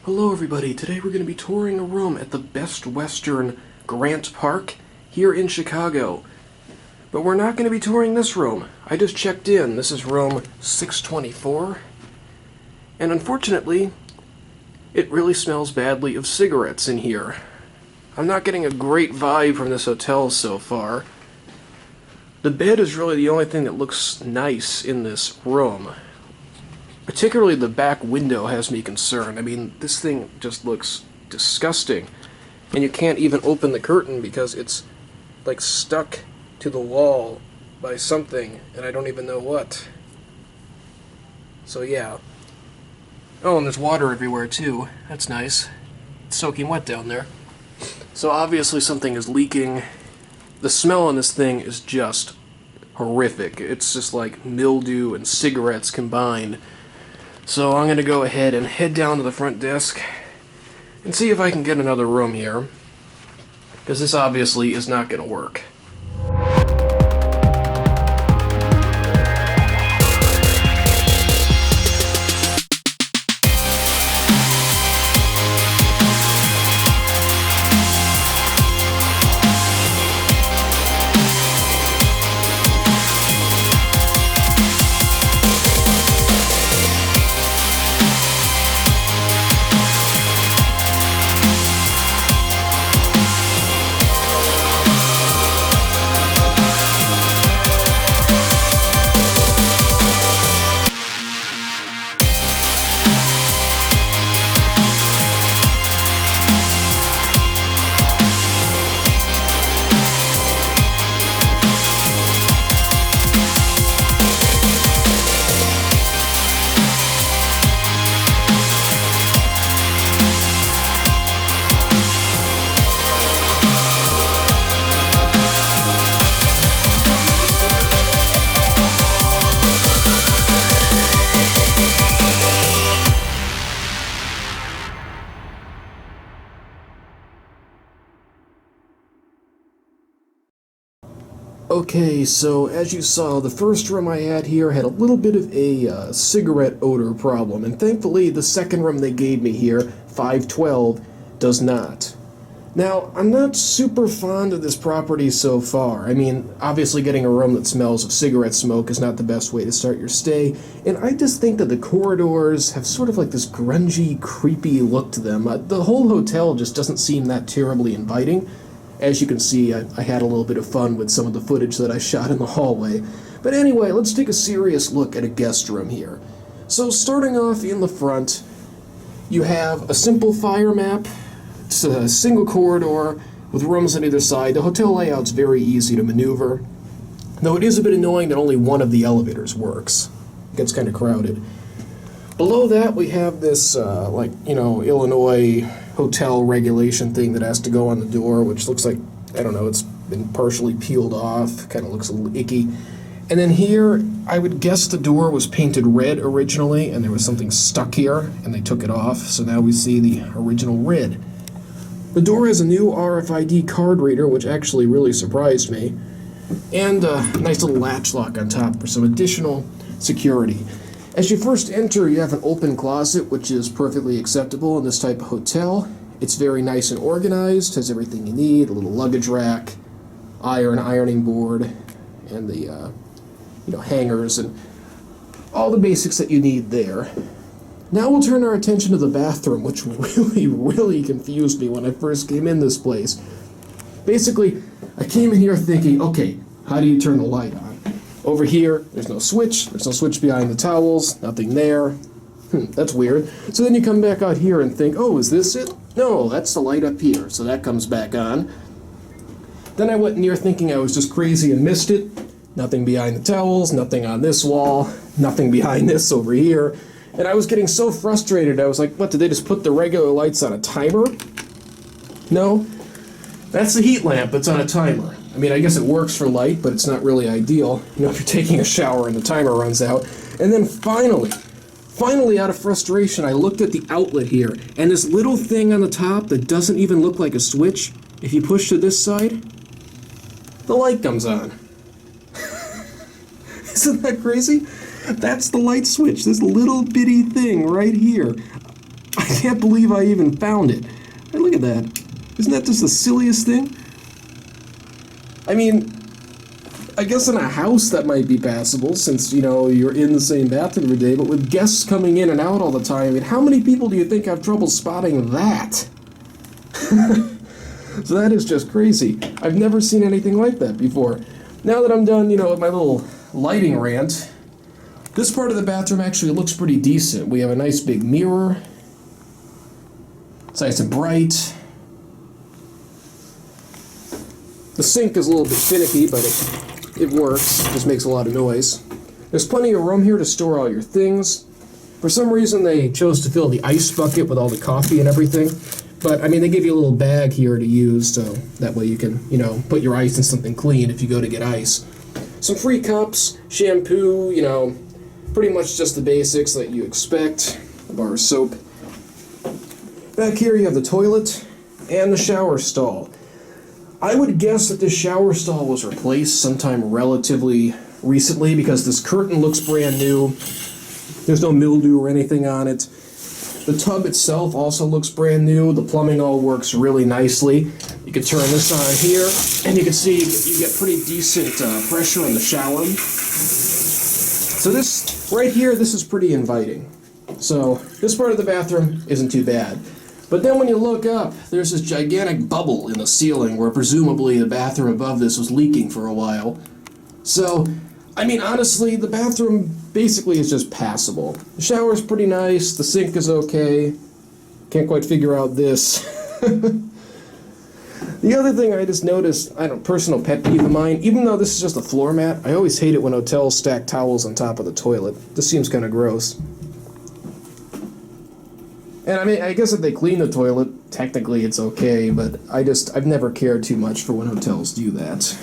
Hello everybody, today we're going to be touring a room at the Best Western Grant Park here in Chicago. But we're not going to be touring this room. I just checked in. This is room 624. And unfortunately, it really smells badly of cigarettes in here. I'm not getting a great vibe from this hotel so far. The bed is really the only thing that looks nice in this room. Particularly the back window has me concerned. I mean, this thing just looks disgusting. And you can't even open the curtain because it's like stuck to the wall by something, and I don't even know what. So yeah. Oh, and there's water everywhere too. That's nice. It's soaking wet down there. So obviously something is leaking. The smell on this thing is just horrific. It's just like mildew and cigarettes combined. So I'm going to go ahead and head down to the front desk and see if I can get another room here, because this obviously is not going to work. Okay, so as you saw, the first room I had here had a little bit of a cigarette odor problem, and thankfully the second room they gave me here, 512, does not. Now, I'm not super fond of this property so far. I mean, obviously getting a room that smells of cigarette smoke is not the best way to start your stay, and I just think that the corridors have sort of like this grungy, creepy look to them. The whole hotel just doesn't seem that terribly inviting. As you can see, I had a little bit of fun with some of the footage that I shot in the hallway. But anyway, let's take a serious look at a guest room here. So starting off in the front, you have a simple fire map. It's a single corridor with rooms on either side. The hotel layout's very easy to maneuver, though it is a bit annoying that only one of the elevators works. It gets kind of crowded. Below that, we have this, Illinois hotel regulation thing that has to go on the door, which looks like, I don't know, it's been partially peeled off, kind of looks a little icky. And then here, I would guess the door was painted red originally, and there was something stuck here, and they took it off, so now we see the original red. The door has a new RFID card reader, which actually really surprised me, and a nice little latch lock on top for some additional security. As you first enter, you have an open closet, which is perfectly acceptable in this type of hotel. It's very nice and organized, has everything you need, a little luggage rack, ironing board, and the hangers, and all the basics that you need there. Now we'll turn our attention to the bathroom, which really confused me when I first came in this place. Basically, I came in here thinking, okay, how do you turn the light on? Over here, there's no switch behind the towels, nothing there. That's weird. So then you come back out here and think, oh, is this it? No, that's the light up here, so that comes back on. Then I went near thinking I was just crazy and missed it. Nothing behind the towels, nothing on this wall, nothing behind this over here. And I was getting so frustrated, I was like, what, did they just put the regular lights on a timer? No, that's the heat lamp that's on a timer. I mean, I guess it works for light, but it's not really ideal, if you're taking a shower and the timer runs out. And then finally, out of frustration, I looked at the outlet here, and this little thing on the top that doesn't even look like a switch, if you push to this side, the light comes on. Isn't that crazy? That's the light switch, this little bitty thing right here. I can't believe I even found it. Hey, look at that. Isn't that just the silliest thing? I mean, I guess in a house that might be passable since, you're in the same bathroom every day, but with guests coming in and out all the time, I mean, how many people do you think have trouble spotting that? So that is just crazy. I've never seen anything like that before. Now that I'm done, with my little lighting rant, this part of the bathroom actually looks pretty decent. We have a nice big mirror. It's nice and bright. The sink is a little bit finicky, but it works. It just makes a lot of noise. There's plenty of room here to store all your things. For some reason, they chose to fill the ice bucket with all the coffee and everything. But, I mean, they give you a little bag here to use, so that way you can, put your ice in something clean if you go to get ice. Some free cups, shampoo, pretty much just the basics that you expect. A bar of soap. Back here you have the toilet and the shower stall. I would guess that this shower stall was replaced sometime relatively recently because this curtain looks brand new. There's no mildew or anything on it. The tub itself also looks brand new. The plumbing all works really nicely. You can turn this on here, and you can see you get pretty decent pressure in the shower. So this, right here, this is pretty inviting. So this part of the bathroom isn't too bad. But then when you look up, there's this gigantic bubble in the ceiling where presumably the bathroom above this was leaking for a while. So, I mean, honestly, the bathroom basically is just passable. The shower's pretty nice, the sink is okay. Can't quite figure out this. The other thing I just noticed, personal pet peeve of mine, even though this is just a floor mat, I always hate it when hotels stack towels on top of the toilet. This seems kind of gross. And I mean, I guess if they clean the toilet, technically it's okay, but I've never cared too much for when hotels do that.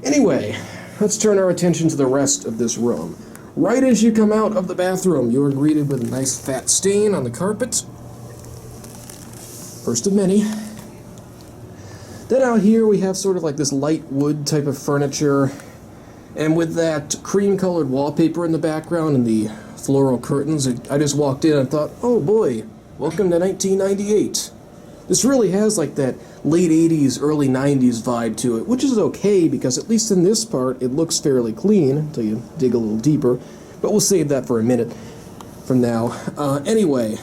Anyway, let's turn our attention to the rest of this room. Right as you come out of the bathroom, you are greeted with a nice fat stain on the carpet. First of many. Then out here we have sort of like this light wood type of furniture, and with that cream-colored wallpaper in the background and the floral curtains, I just walked in and thought, oh boy, welcome to 1998. This really has like that late 80s, early 90s vibe to it, which is okay because at least in this part it looks fairly clean until you dig a little deeper, but we'll save that for a minute from now. Anyway,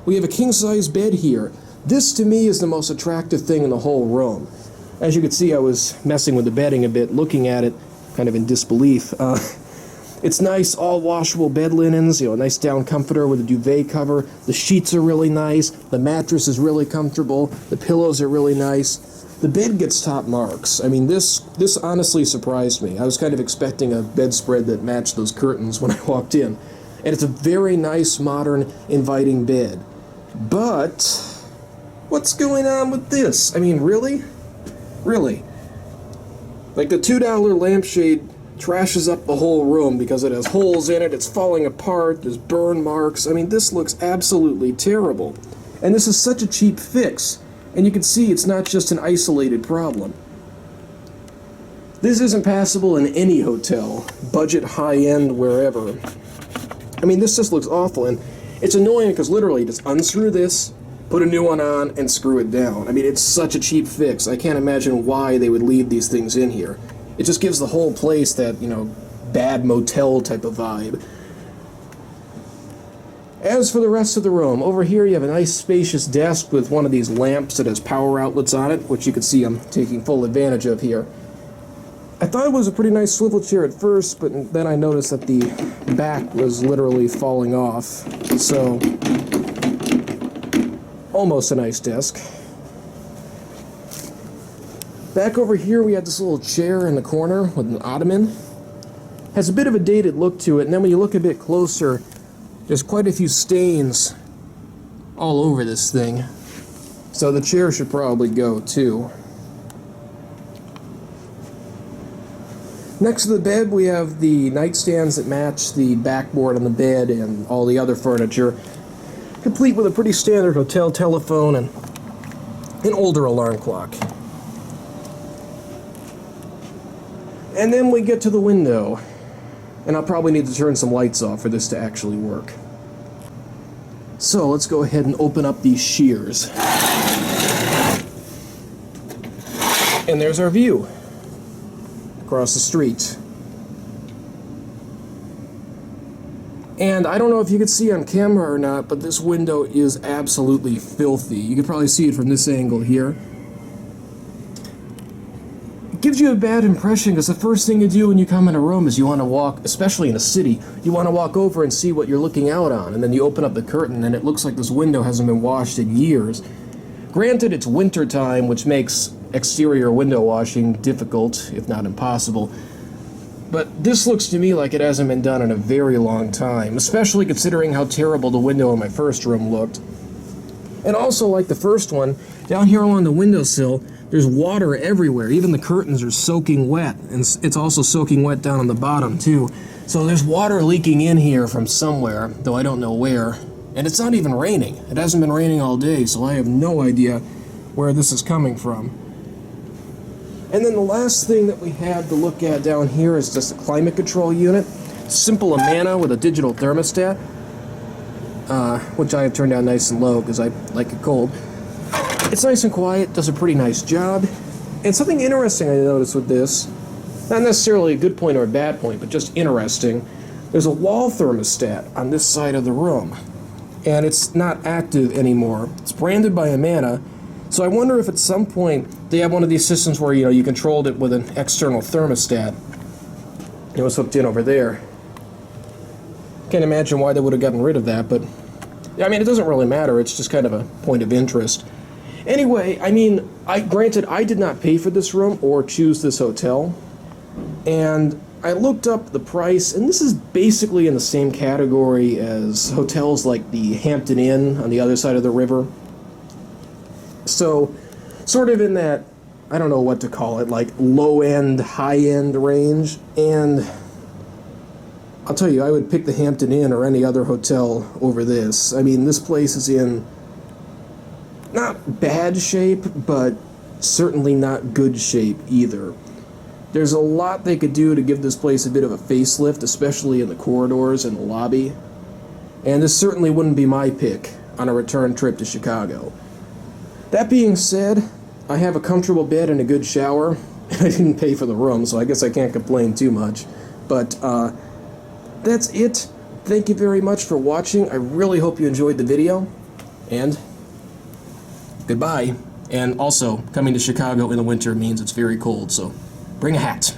we have a king-size bed here. This to me is the most attractive thing in the whole room. As you can see, I was messing with the bedding a bit, looking at it kind of in disbelief. It's nice, all washable bed linens, a nice down comforter with a duvet cover. The sheets are really nice. The mattress is really comfortable. The pillows are really nice. The bed gets top marks. I mean, this honestly surprised me. I was kind of expecting a bedspread that matched those curtains when I walked in. And it's a very nice, modern, inviting bed. But what's going on with this? I mean, really? Really? Like the $2 lampshade trashes up the whole room because it has holes in it, it's falling apart, there's burn marks. I mean, this looks absolutely terrible. And this is such a cheap fix. And you can see it's not just an isolated problem. This isn't passable in any hotel, budget, high-end, wherever. I mean, this just looks awful, and it's annoying because literally just unscrew this, put a new one on, and screw it down. I mean, it's such a cheap fix. I can't imagine why they would leave these things in here. It just gives the whole place that, bad motel type of vibe. As for the rest of the room, over here you have a nice spacious desk with one of these lamps that has power outlets on it, which you can see I'm taking full advantage of here. I thought it was a pretty nice swivel chair at first, but then I noticed that the back was literally falling off. So, almost a nice desk. Back over here we have this little chair in the corner with an ottoman. Has a bit of a dated look to it, and then when you look a bit closer, there's quite a few stains all over this thing. So the chair should probably go too. Next to the bed we have the nightstands that match the backboard on the bed and all the other furniture, complete with a pretty standard hotel telephone and an older alarm clock. And then we get to the window, and I'll probably need to turn some lights off for this to actually work. So let's go ahead and open up these shears. And there's our view across the street. And I don't know if you could see on camera or not, but this window is absolutely filthy. You could probably see it from this angle here. It gives you a bad impression because the first thing you do when you come in a room is you want to walk, especially in a city, you want to walk over and see what you're looking out on. And then you open up the curtain and it looks like this window hasn't been washed in years. Granted, it's winter time, which makes exterior window washing difficult, if not impossible. But this looks to me like it hasn't been done in a very long time, especially considering how terrible the window in my first room looked. And also, like the first one, down here along the windowsill, there's water everywhere. Even the curtains are soaking wet, and it's also soaking wet down on the bottom too. So there's water leaking in here from somewhere, though I don't know where. And it's not even raining. It hasn't been raining all day, so I have no idea where this is coming from. And then the last thing that we have to look at down here is just a climate control unit. Simple Amana with a digital thermostat, which I have turned down nice and low because I like it cold. It's nice and quiet, does a pretty nice job. And something interesting I noticed with this, not necessarily a good point or a bad point, but just interesting, there's a wall thermostat on this side of the room. And it's not active anymore. It's branded by Amana. So I wonder if at some point they have one of these systems where, you know, you controlled it with an external thermostat. It was hooked in over there. Can't imagine why they would have gotten rid of that, but I mean, it doesn't really matter. It's just kind of a point of interest. Anyway, I mean, granted, I did not pay for this room or choose this hotel, and I looked up the price, and this is basically in the same category as hotels like the Hampton Inn on the other side of the river. So, sort of in that, I don't know what to call it, like low-end, high-end range. And I'll tell you, I would pick the Hampton Inn or any other hotel over this. I mean, this place is in not bad shape, but certainly not good shape either. There's a lot they could do to give this place a bit of a facelift, especially in the corridors and the lobby. And this certainly wouldn't be my pick on a return trip to Chicago. That being said, I have a comfortable bed and a good shower, and I didn't pay for the room, so I guess I can't complain too much. But that's it. Thank you very much for watching. I really hope you enjoyed the video, and goodbye. And also, coming to Chicago in the winter means it's very cold, so bring a hat.